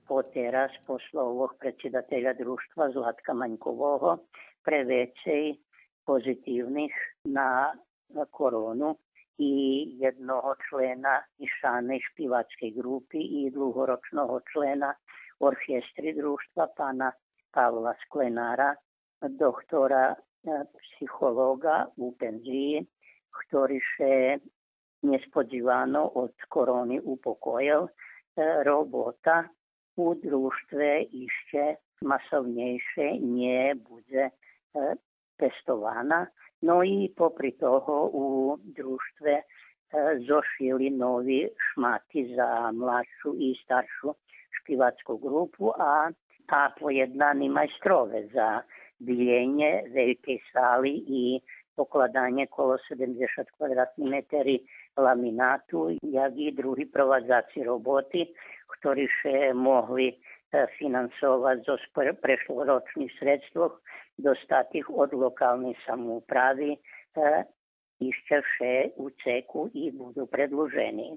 poteraz po slovoch predsjedateľa društva Zlatka Maňkového pre vecej pozitívnych na koronu i jednoho člena Išanej špivačkej grupy i dlhoročného člena orchestry društva pana Pavla Sklenára, doktora psychologa u penziji, ktorý še nespodzivano od korony upokojil. Robota u društve ešte masovnejšie nebude pestovana. No i popri toho u društve zošili novi šmati za mladšu i staršu špivačku grupu, a pojednani majstrove za biljenje velike sali i pokladanje kolo 70 kvadratnih metri laminatu, jak i drugi provazaci roboti, ktorí še mohli financovať zo prešloročných sredstvoch dostatih od lokalnej samoupravy ešte vše u ceku i budú predložení.